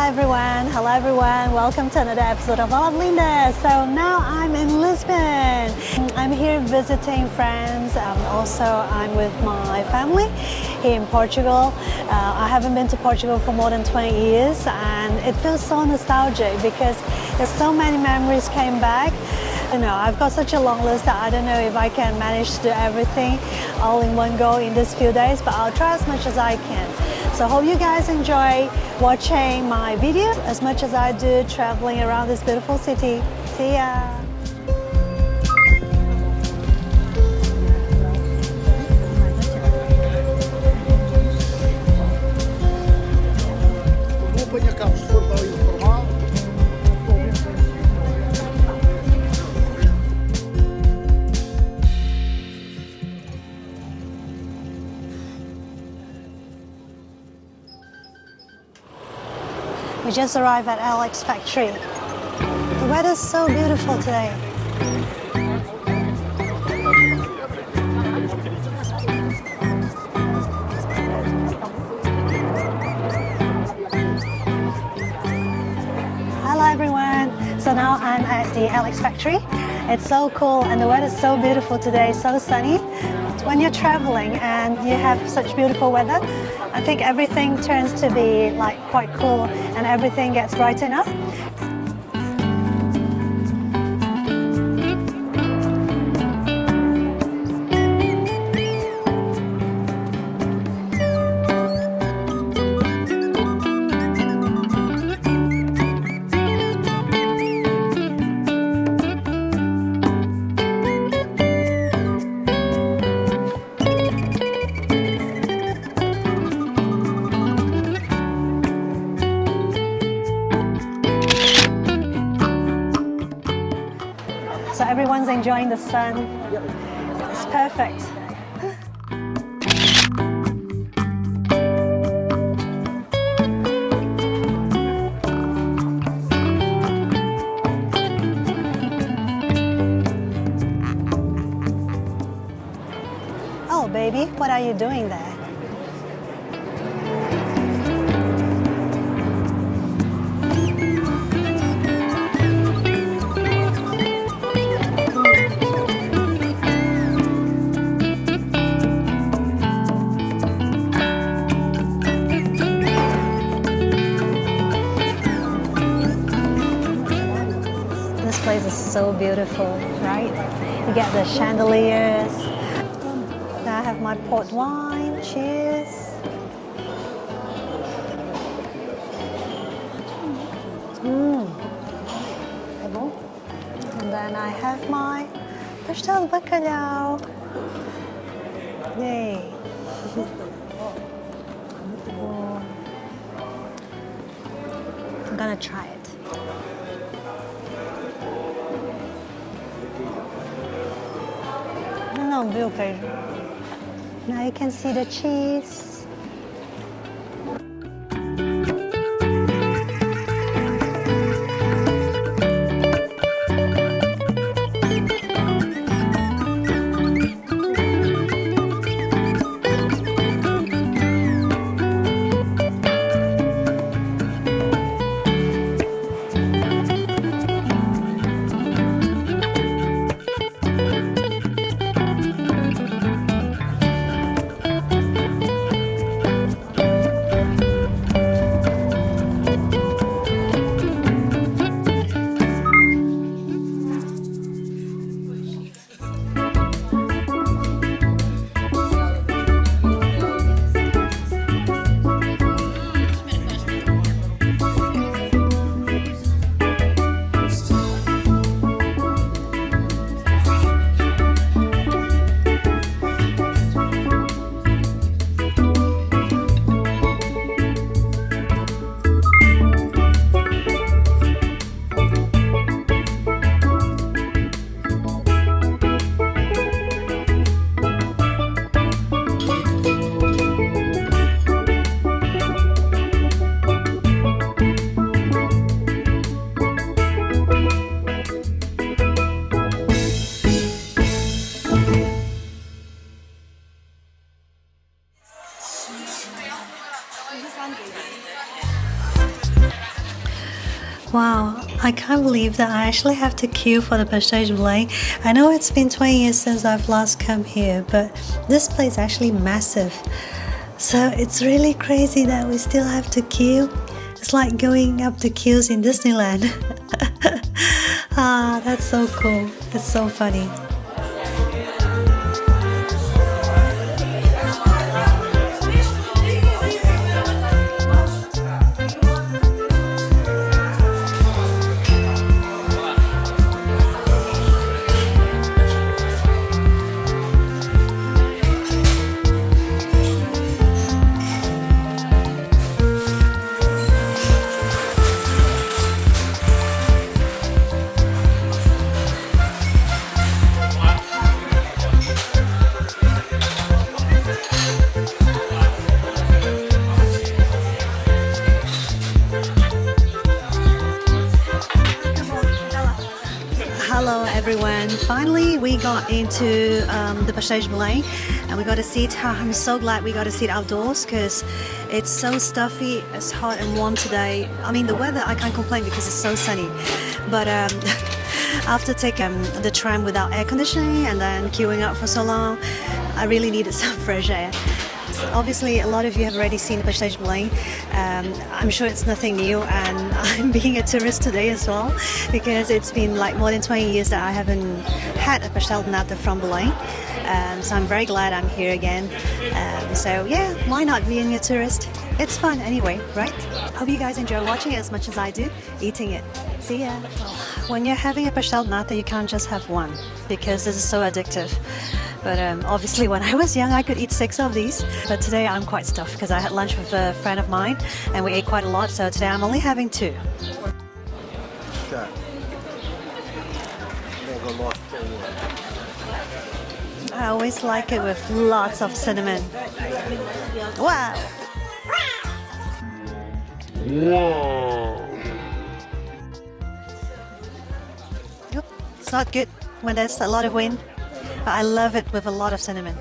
Hello everyone, welcome to another episode of Belinda. So now I'm in Lisbon. I'm here visiting friends. Also I'm with my family here in Portugal. I haven't been to Portugal for more than 20 years and it feels so nostalgic because there's so many memories came back. You know, I've got such a long list that I don't know if I can manage to do everything all in one go in this few days, but I'll try as much as I can. So hope you guys enjoy watching my videos as much as I do traveling around this beautiful city. See ya! We just arrived at Alex factory. The weather's so beautiful today. Hello everyone. So now I'm at the Alex factory. It's so cool and the weather's so beautiful today, so sunny. When you're traveling and you have such beautiful weather, I think everything turns to be like quite cool and everything gets brighten up. So everyone's enjoying the sun. It's perfect. Oh baby, what are you doing there? This place is so beautiful, right? You get the chandeliers. Now I have my port wine. Cheers. And then I have my pastel de bacalhau. Yay. I'm gonna try it. Não viu o queijo? Now you can see the cheese. Wow, I can't believe that I actually have to queue for the pastéis de Belém. I know it's been 20 years since I've last come here, but this place is actually massive. So it's really crazy that we still have to queue. It's like going up the queues in Disneyland. Ah, that's so cool. It's so funny. Hello everyone, finally we got into the pastéis de Belém and we got to sit. I'm so glad we got to sit outdoors because it's so stuffy, it's hot and warm today. I mean the weather I can't complain because it's so sunny, but after taking the tram without air conditioning and then queuing up for so long, I really needed some fresh air. So obviously a lot of you have already seen the pastéis de Belém. I'm sure it's nothing new, and I'm being a tourist today as well because it's been like more than 20 years that I haven't had a pastel de nata from Belém. So I'm very glad I'm here again. So yeah, why not being a tourist? It's fun anyway, right? Hope you guys enjoy watching it as much as I do eating it. See ya! When you're having a pastel de nata, you can't just have one because this is so addictive. But obviously when I was young I could eat 6 of these, but today I'm quite stuffed because I had lunch with a friend of mine and we ate quite a lot, so today I'm only having 2. I always like it with lots of cinnamon. Wow! Whoa! It's not good when there's a lot of wind. But I love it with a lot of cinnamon.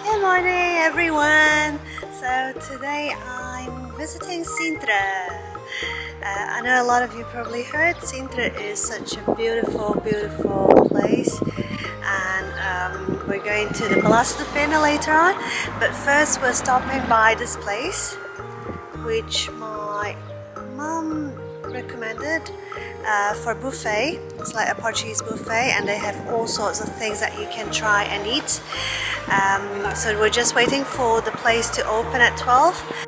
Good morning everyone! So today I'm visiting Sintra. I know a lot of you probably heard Sintra is such a beautiful place, and we're going to the Palácio de Pena later on, but first we're stopping by this place which my mum recommended for buffet. It's like a Portuguese buffet and they have all sorts of things that you can try and eat. So we're just waiting for the place to open at 12.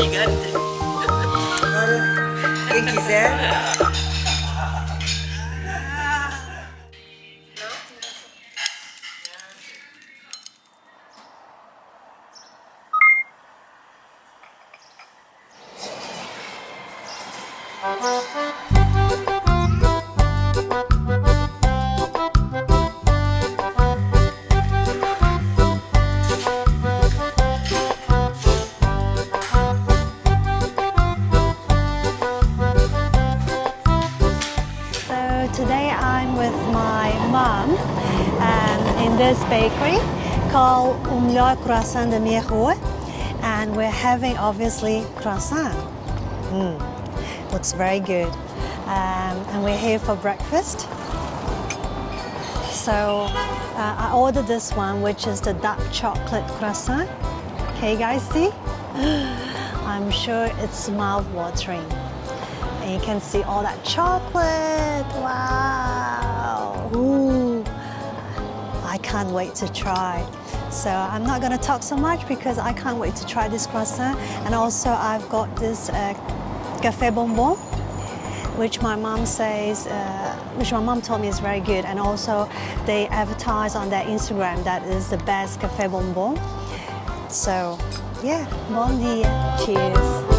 Gigante. ¿Qué quise? Today I'm with my mom in this bakery called Le Croissant de Miro, and we're having obviously croissant. Looks very good, and we're here for breakfast. So I ordered this one, which is the dark chocolate croissant. Can you guys see? I'm sure it's mouth-watering. And you can see all that chocolate. Wow. Ooh. I can't wait to try. So I'm not going to talk so much because I can't wait to try this croissant. And also I've got this café bonbon, which my mom says, which my mom told me is very good. And also they advertise on their Instagram that is the best café bonbon. So yeah, bon dia. Cheers.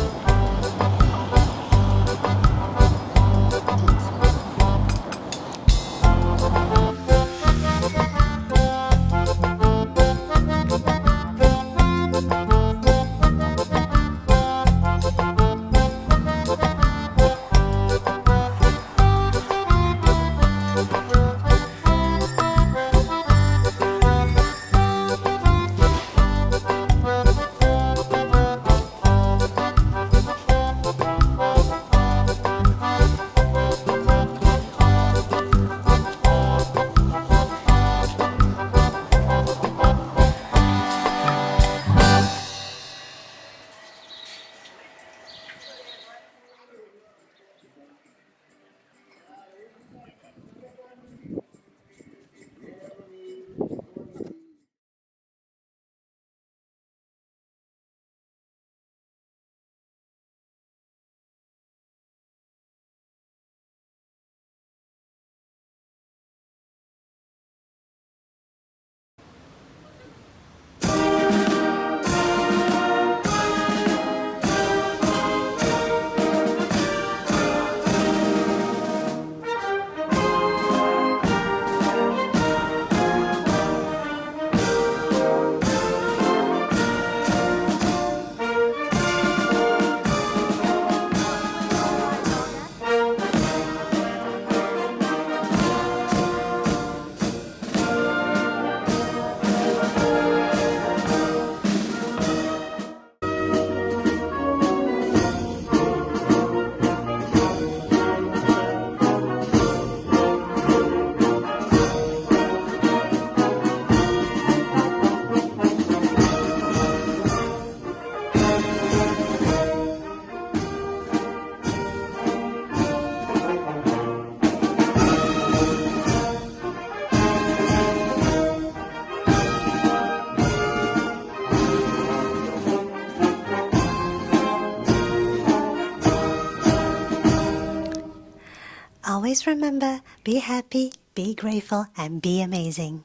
Always remember, be happy, be grateful, and be amazing.